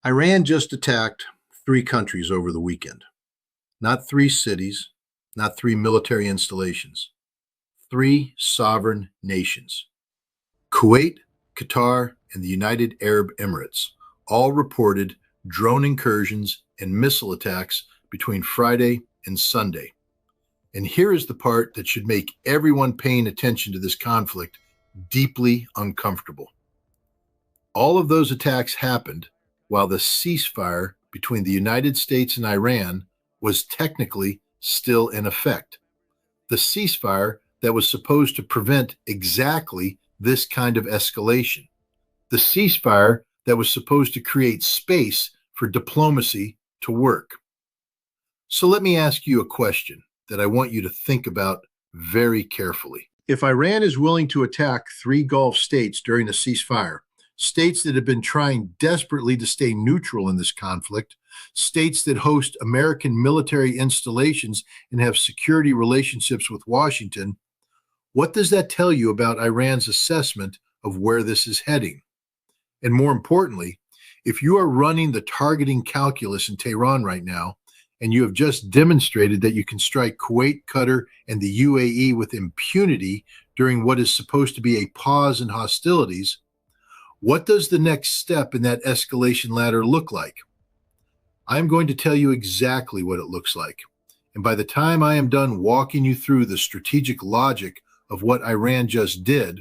Iran just attacked three countries over the weekend. Not three cities, not three military installations, three sovereign nations. Kuwait, Qatar, and the United Arab Emirates all reported drone incursions and missile attacks between Friday and Sunday. And here is the part that should make everyone paying attention to this conflict deeply uncomfortable. All of those attacks happened while the ceasefire between the United States and Iran was technically still in effect. The ceasefire that was supposed to prevent exactly this kind of escalation. The ceasefire that was supposed to create space for diplomacy to work. So let me ask you a question that I want you to think about very carefully. If Iran is willing to attack three Gulf states during a ceasefire, states that have been trying desperately to stay neutral in this conflict, states that host American military installations and have security relationships with Washington, what does that tell you about Iran's assessment of where this is heading? And more importantly, if you are running the targeting calculus in Tehran right now, and you have just demonstrated that you can strike Kuwait, Qatar, and the UAE with impunity during what is supposed to be a pause in hostilities, what does the next step in that escalation ladder look like? I'm going to tell you exactly what it looks like. And by the time I am done walking you through the strategic logic of what Iran just did,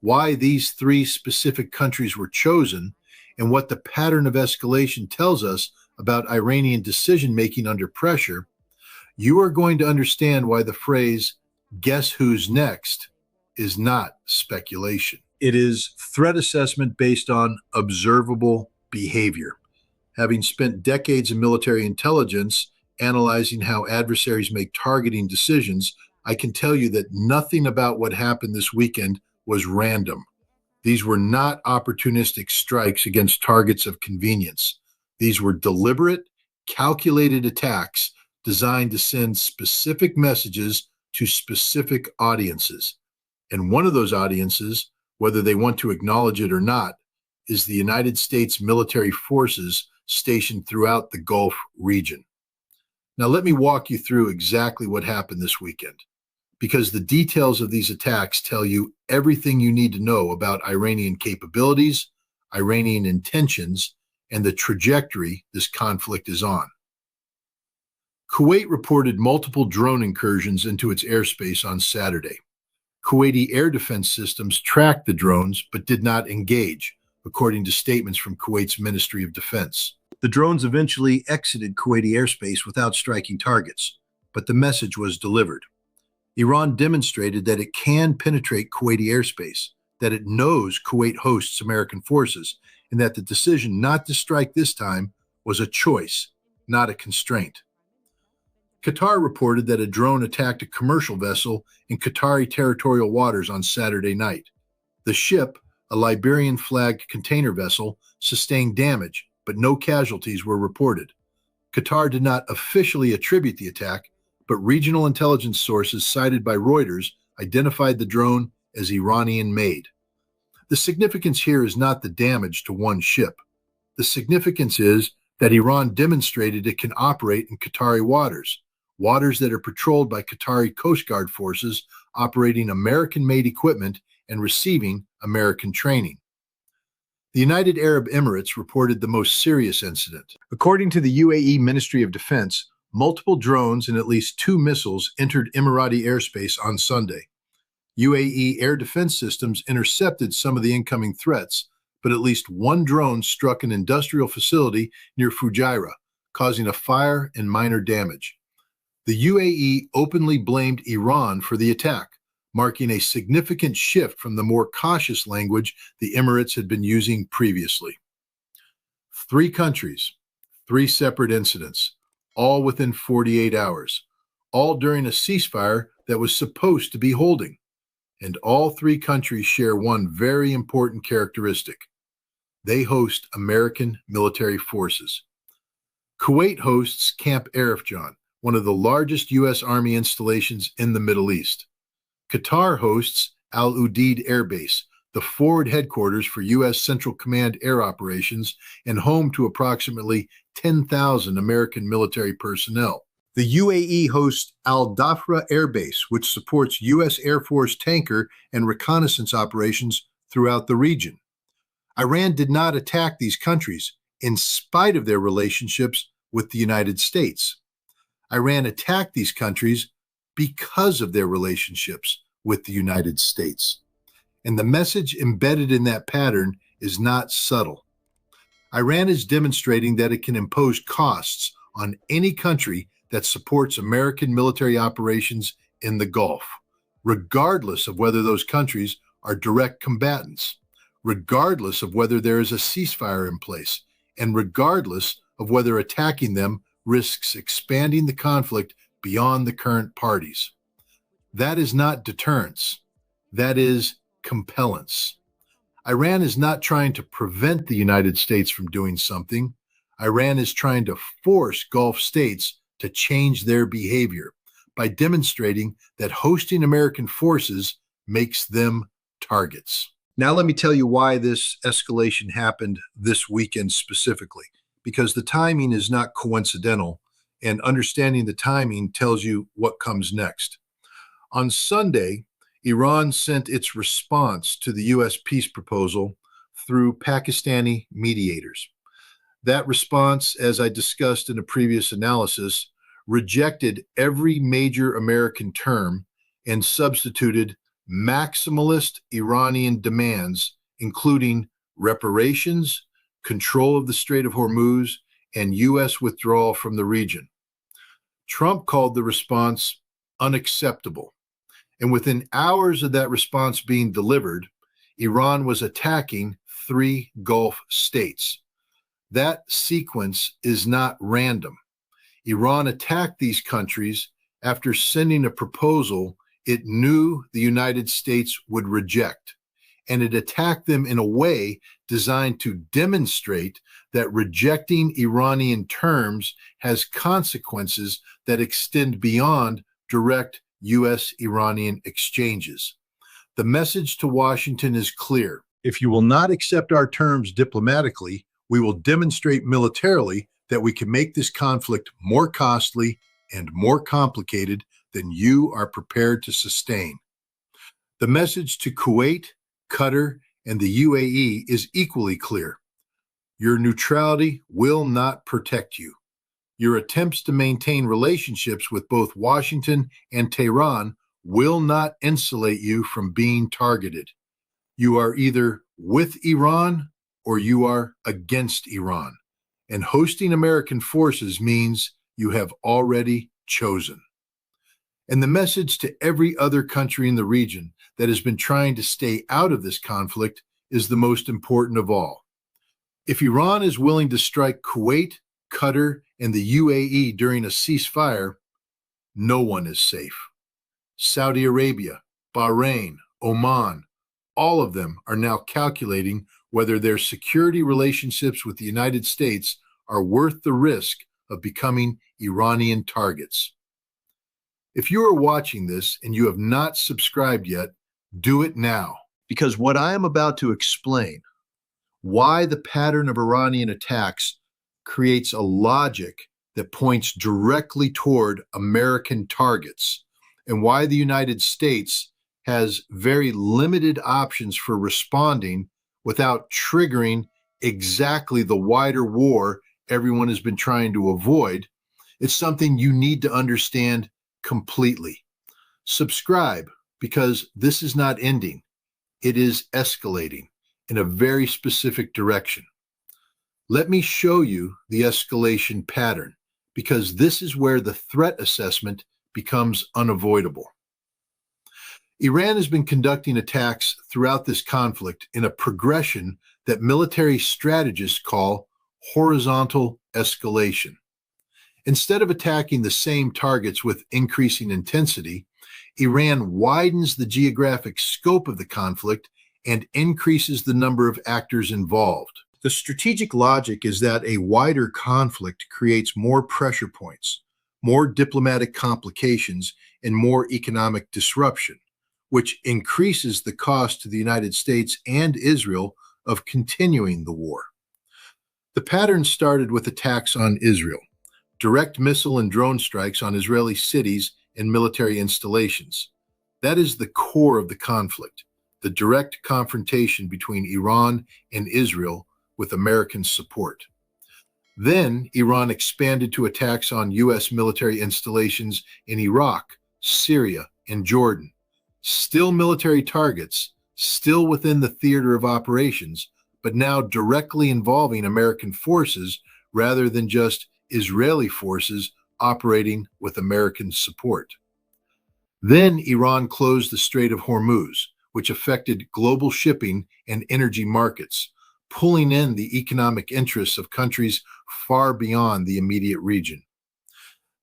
why these three specific countries were chosen, and what the pattern of escalation tells us about Iranian decision-making under pressure, you are going to understand why the phrase, "guess who's next," is not speculation. It is threat assessment based on observable behavior. Having spent decades in military intelligence analyzing how adversaries make targeting decisions, I can tell you that nothing about what happened this weekend was random. These were not opportunistic strikes against targets of convenience. These were deliberate, calculated attacks designed to send specific messages to specific audiences. And one of those audiences, whether they want to acknowledge it or not, is the United States military forces stationed throughout the Gulf region. Now, let me walk you through exactly what happened this weekend, because the details of these attacks tell you everything you need to know about Iranian capabilities, Iranian intentions, and the trajectory this conflict is on. Kuwait reported multiple drone incursions into its airspace on Saturday. Kuwaiti air defense systems tracked the drones but did not engage, according to statements from Kuwait's Ministry of Defense. The drones eventually exited Kuwaiti airspace without striking targets, but the message was delivered. Iran demonstrated that it can penetrate Kuwaiti airspace, that it knows Kuwait hosts American forces, and that the decision not to strike this time was a choice, not a constraint. Qatar reported that a drone attacked a commercial vessel in Qatari territorial waters on Saturday night. The ship, a Liberian-flagged container vessel, sustained damage, but no casualties were reported. Qatar did not officially attribute the attack, but regional intelligence sources cited by Reuters identified the drone as Iranian-made. The significance here is not the damage to one ship. The significance is that Iran demonstrated it can operate in Qatari waters, waters that are patrolled by Qatari Coast Guard forces operating American-made equipment and receiving American training. The United Arab Emirates reported the most serious incident. According to the UAE Ministry of Defense, multiple drones and at least two missiles entered Emirati airspace on Sunday. UAE air defense systems intercepted some of the incoming threats, but at least one drone struck an industrial facility near Fujairah, causing a fire and minor damage. The UAE openly blamed Iran for the attack, marking a significant shift from the more cautious language the Emirates had been using previously. Three countries, three separate incidents, all within 48 hours, all during a ceasefire that was supposed to be holding. And all three countries share one very important characteristic. They host American military forces. Kuwait hosts Camp Arifjan, one of the largest U.S. Army installations in the Middle East. Qatar hosts Al Udeid Air Base, the forward headquarters for U.S. Central Command Air Operations, and home to approximately 10,000 American military personnel. The UAE hosts Al Dhafra Air Base, which supports U.S. Air Force tanker and reconnaissance operations throughout the region. Iran did not attack these countries in spite of their relationships with the United States. Iran attacked these countries because of their relationships with the United States. And the message embedded in that pattern is not subtle. Iran is demonstrating that it can impose costs on any country that supports American military operations in the Gulf, regardless of whether those countries are direct combatants, regardless of whether there is a ceasefire in place, and regardless of whether attacking them risks expanding the conflict beyond the current parties. That is not deterrence. That is compellence. Iran is not trying to prevent the United States from doing something. Iran is trying to force Gulf states to change their behavior by demonstrating that hosting American forces makes them targets. Now let me tell you why this escalation happened this weekend specifically, because the timing is not coincidental, and understanding the timing tells you what comes next. On Sunday, Iran sent its response to the U.S. peace proposal through Pakistani mediators. That response, as I discussed in a previous analysis, rejected every major American term and substituted maximalist Iranian demands, including reparations, control of the Strait of Hormuz, and U.S. withdrawal from the region. Trump called the response unacceptable. And within hours of that response being delivered, Iran was attacking 3 Gulf states. That sequence is not random. Iran attacked these countries after sending a proposal it knew the United States would reject, and it attacked them in a way designed to demonstrate that rejecting Iranian terms has consequences that extend beyond direct U.S.-Iranian exchanges. The message to Washington is clear. If you will not accept our terms diplomatically, we will demonstrate militarily that we can make this conflict more costly and more complicated than you are prepared to sustain. The message to Kuwait, Qatar, and the UAE is equally clear. Your neutrality will not protect you. Your attempts to maintain relationships with both Washington and Tehran will not insulate you from being targeted. You are either with Iran or you are against Iran. And hosting American forces means you have already chosen. And the message to every other country in the region that has been trying to stay out of this conflict is the most important of all. If Iran is willing to strike Kuwait, Qatar, and the UAE during a ceasefire, no one is safe. Saudi Arabia, Bahrain, Oman, all of them are now calculating whether their security relationships with the United States are worth the risk of becoming Iranian targets. If you are watching this and you have not subscribed yet, do it now. Because what I am about to explain, why the pattern of Iranian attacks creates a logic that points directly toward American targets, and why the United States has very limited options for responding without triggering exactly the wider war everyone has been trying to avoid, it's something you need to understand completely. Subscribe, because this is not ending. It is escalating in a very specific direction. Let me show you the escalation pattern, because this is where the threat assessment becomes unavoidable. Iran has been conducting attacks throughout this conflict in a progression that military strategists call horizontal escalation. Instead of attacking the same targets with increasing intensity, Iran widens the geographic scope of the conflict and increases the number of actors involved. The strategic logic is that a wider conflict creates more pressure points, more diplomatic complications, and more economic disruption, which increases the cost to the United States and Israel of continuing the war. The pattern started with attacks on Israel, direct missile and drone strikes on Israeli cities and military installations. That is the core of the conflict, the direct confrontation between Iran and Israel with American support. Then Iran expanded to attacks on U.S. military installations in Iraq, Syria, and Jordan. Still military targets, still within the theater of operations, but now directly involving American forces rather than just Israeli forces operating with American support. Then Iran closed the Strait of Hormuz, which affected global shipping and energy markets, pulling in the economic interests of countries far beyond the immediate region.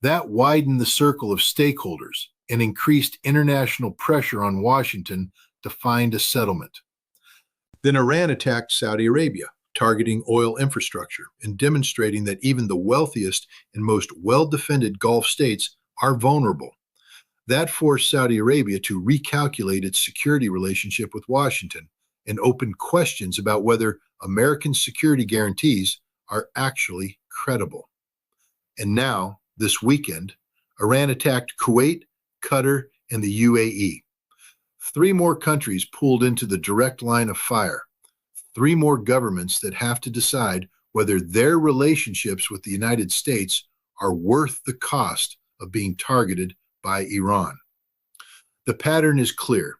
That widened the circle of stakeholders and increased international pressure on Washington to find a settlement. Then Iran attacked Saudi Arabia, targeting oil infrastructure and demonstrating that even the wealthiest and most well-defended Gulf states are vulnerable. That forced Saudi Arabia to recalculate its security relationship with Washington and open questions about whether American security guarantees are actually credible. And now, this weekend, Iran attacked Kuwait, Qatar, and the UAE. 3 more countries pulled into the direct line of fire. 3 more governments that have to decide whether their relationships with the United States are worth the cost of being targeted by Iran. The pattern is clear.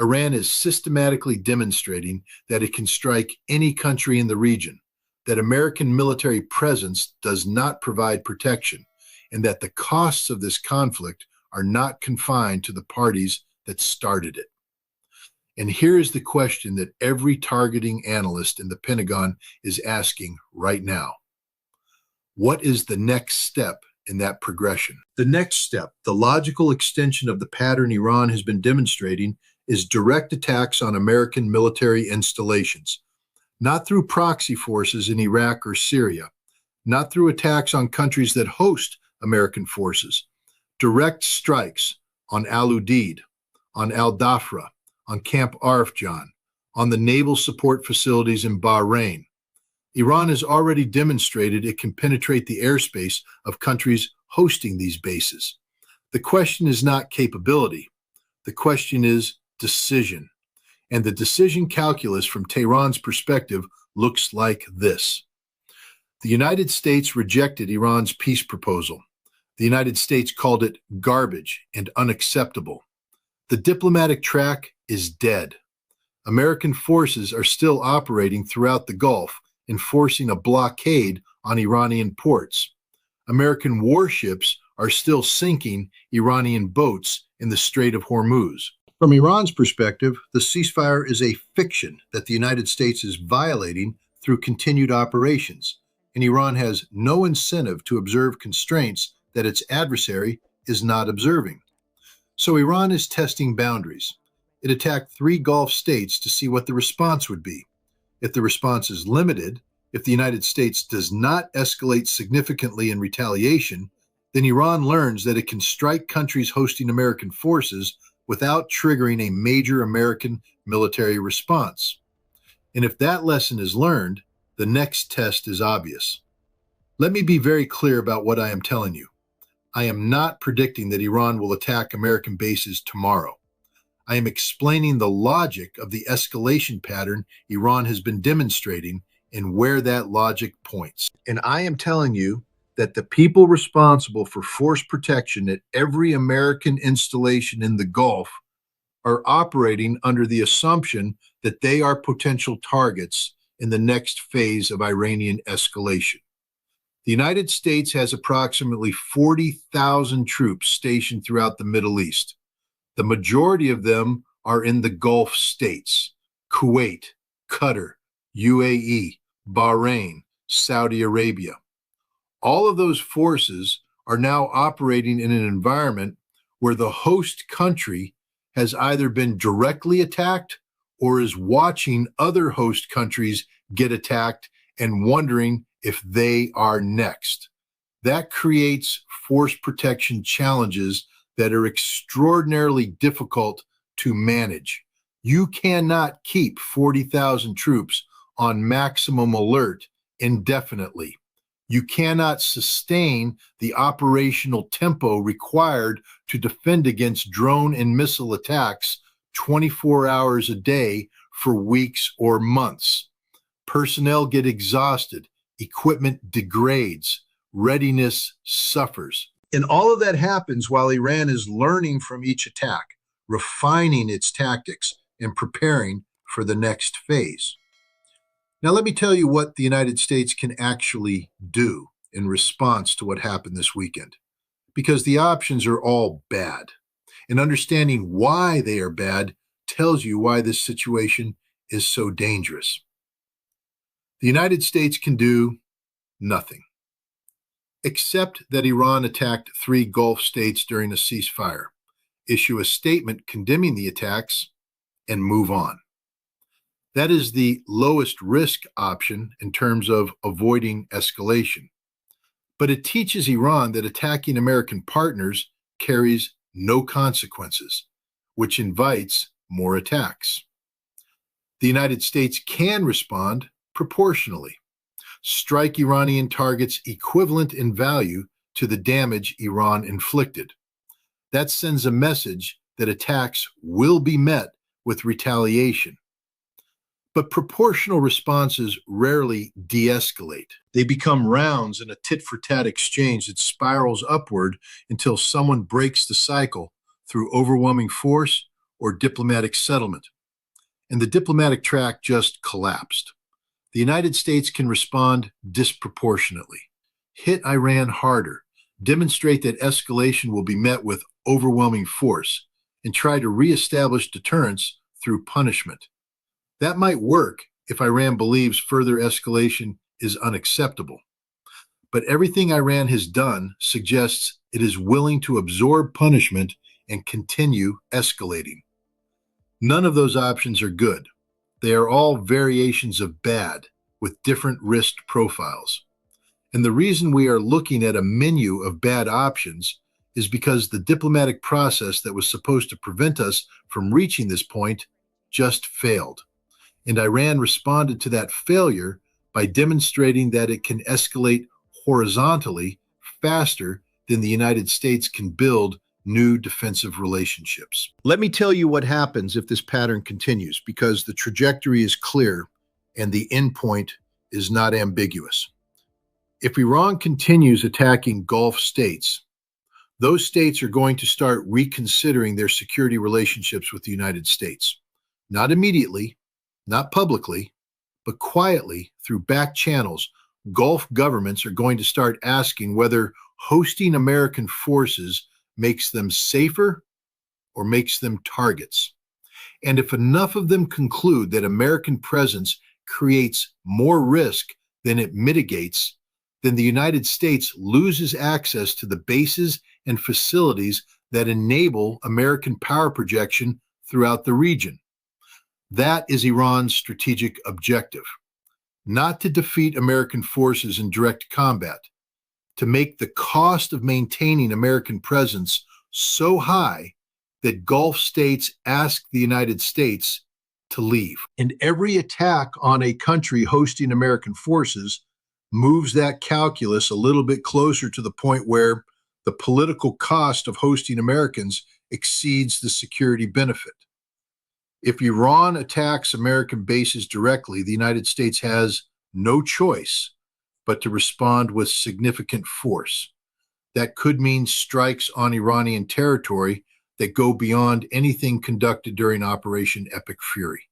Iran is systematically demonstrating that it can strike any country in the region, that American military presence does not provide protection, and that the costs of this conflict are not confined to the parties that started it. And here is the question that every targeting analyst in the Pentagon is asking right now. What is the next step in that progression? The next step, the logical extension of the pattern Iran has been demonstrating, is direct attacks on American military installations, not through proxy forces in Iraq or Syria, not through attacks on countries that host American forces, direct strikes on Udeid, on Dhafra, on Camp Arifjan, on the naval support facilities in Bahrain. Iran has already demonstrated it can penetrate the airspace of countries hosting these bases. The question is not capability. The question is decision. And the decision calculus from Tehran's perspective looks like this. The United States rejected Iran's peace proposal. The United States called it garbage and unacceptable. The diplomatic track is dead. American forces are still operating throughout the Gulf, enforcing a blockade on Iranian ports. American warships are still sinking Iranian boats in the Strait of Hormuz. From Iran's perspective, the ceasefire is a fiction that the United States is violating through continued operations, and Iran has no incentive to observe constraints that its adversary is not observing. So Iran is testing boundaries. It attacked 3 Gulf states to see what the response would be. If the response is limited, if the United States does not escalate significantly in retaliation, then Iran learns that it can strike countries hosting American forces without triggering a major American military response. And if that lesson is learned, the next test is obvious. Let me be very clear about what I am telling you. I am not predicting that Iran will attack American bases tomorrow. I am explaining the logic of the escalation pattern Iran has been demonstrating and where that logic points. And I am telling you that the people responsible for force protection at every American installation in the Gulf are operating under the assumption that they are potential targets in the next phase of Iranian escalation. The United States has approximately 40,000 troops stationed throughout the Middle East. The majority of them are in the Gulf states: Kuwait, Qatar, UAE, Bahrain, Saudi Arabia. All of those forces are now operating in an environment where the host country has either been directly attacked or is watching other host countries get attacked and wondering if they are next. That creates force protection challenges that are extraordinarily difficult to manage. You cannot keep 40,000 troops on maximum alert indefinitely. You cannot sustain the operational tempo required to defend against drone and missile attacks 24 hours a day for weeks or months. Personnel get exhausted, equipment degrades, readiness suffers. And all of that happens while Iran is learning from each attack, refining its tactics, and preparing for the next phase. Now, let me tell you what the United States can actually do in response to what happened this weekend, because the options are all bad. And understanding why they are bad tells you why this situation is so dangerous. The United States can do nothing, except that Iran attacked 3 Gulf states during a ceasefire, issue a statement condemning the attacks, and move on. That is the lowest risk option in terms of avoiding escalation. But it teaches Iran that attacking American partners carries no consequences, which invites more attacks. The United States can respond proportionally, strike Iranian targets equivalent in value to the damage Iran inflicted. That sends a message that attacks will be met with retaliation. But proportional responses rarely de-escalate. They become rounds in a tit-for-tat exchange that spirals upward until someone breaks the cycle through overwhelming force or diplomatic settlement. And the diplomatic track just collapsed. The United States can respond disproportionately, hit Iran harder, demonstrate that escalation will be met with overwhelming force, and try to reestablish deterrence through punishment. That might work if Iran believes further escalation is unacceptable. But everything Iran has done suggests it is willing to absorb punishment and continue escalating. None of those options are good. They are all variations of bad with different risk profiles. And the reason we are looking at a menu of bad options is because the diplomatic process that was supposed to prevent us from reaching this point just failed. And Iran responded to that failure by demonstrating that it can escalate horizontally faster than the United States can build new defensive relationships. Let me tell you what happens if this pattern continues, because the trajectory is clear and the endpoint is not ambiguous. If Iran continues attacking Gulf states, those states are going to start reconsidering their security relationships with the United States. Not immediately, not publicly, but quietly through back channels. Gulf governments are going to start asking whether hosting American forces makes them safer or makes them targets. And if enough of them conclude that American presence creates more risk than it mitigates, then the United States loses access to the bases and facilities that enable American power projection throughout the region. That is Iran's strategic objective, not to defeat American forces in direct combat, to make the cost of maintaining American presence so high that Gulf states ask the United States to leave. And every attack on a country hosting American forces moves that calculus a little bit closer to the point where the political cost of hosting Americans exceeds the security benefit. If Iran attacks American bases directly, the United States has no choice but to respond with significant force. That could mean strikes on Iranian territory that go beyond anything conducted during Operation Epic Fury.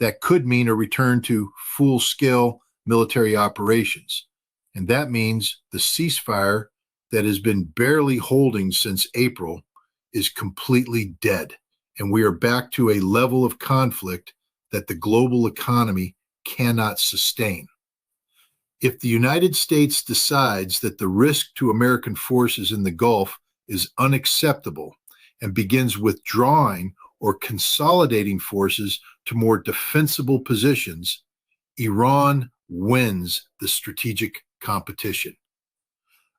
That could mean a return to full-scale military operations. And that means the ceasefire that has been barely holding since April is completely dead. And we are back to a level of conflict that the global economy cannot sustain. If the United States decides that the risk to American forces in the Gulf is unacceptable and begins withdrawing or consolidating forces to more defensible positions, Iran wins the strategic competition.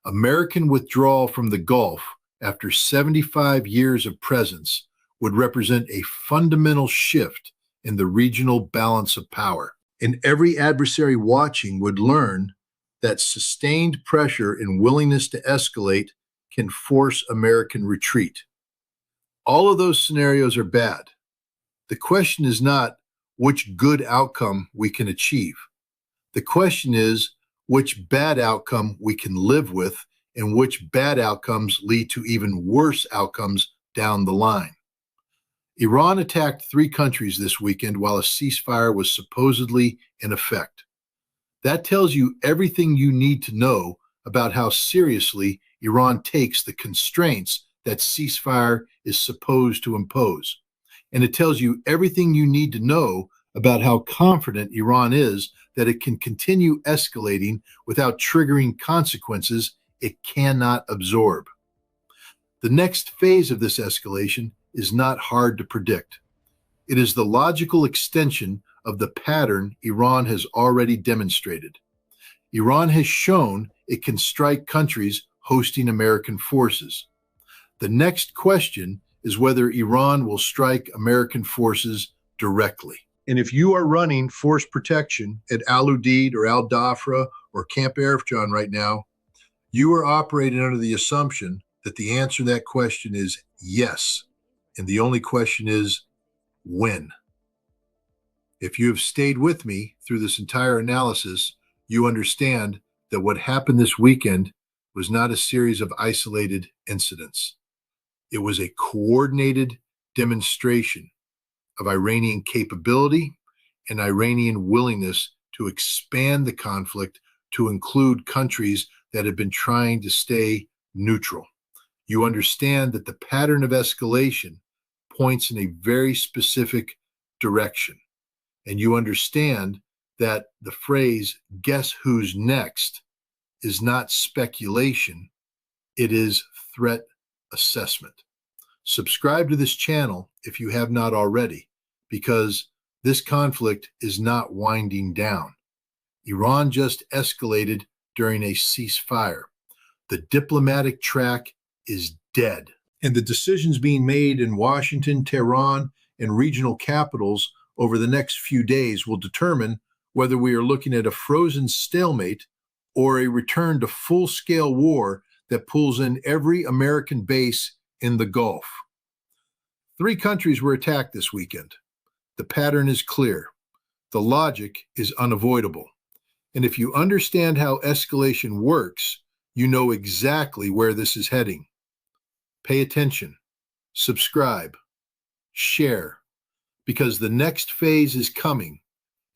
American withdrawal from the Gulf after 75 years of presence would represent a fundamental shift in the regional balance of power. And every adversary watching would learn that sustained pressure and willingness to escalate can force American retreat. All of those scenarios are bad. The question is not which good outcome we can achieve. The question is which bad outcome we can live with and which bad outcomes lead to even worse outcomes down the line. Iran attacked 3 countries this weekend while a ceasefire was supposedly in effect. That tells you everything you need to know about how seriously Iran takes the constraints that ceasefire is supposed to impose. And it tells you everything you need to know about how confident Iran is that it can continue escalating without triggering consequences it cannot absorb. The next phase of this escalation is not hard to predict. It is the logical extension of the pattern Iran has already demonstrated. Iran has shown it can strike countries hosting American forces. The next question is whether Iran will strike American forces directly. And if you are running force protection at Al Udeid or Al Dhafra or Camp Arifjan right now, you are operating under the assumption that the answer to that question is yes. And the only question is when. If you have stayed with me through this entire analysis, you understand that what happened this weekend was not a series of isolated incidents. It was a coordinated demonstration of Iranian capability and Iranian willingness to expand the conflict to include countries that have been trying to stay neutral. You understand that the pattern of escalation points in a very specific direction. And you understand that the phrase, guess who's next, is not speculation, it is threat assessment. Subscribe to this channel if you have not already, because this conflict is not winding down. Iran just escalated during a ceasefire. The diplomatic track is dead. And the decisions being made in Washington, Tehran, and regional capitals over the next few days will determine whether we are looking at a frozen stalemate or a return to full-scale war that pulls in every American base in the Gulf. 3 countries were attacked this weekend. The pattern is clear. The logic is unavoidable. And if you understand how escalation works, you know exactly where this is heading. Pay attention, subscribe, share, because the next phase is coming,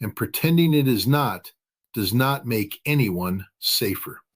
and pretending it is not does not make anyone safer.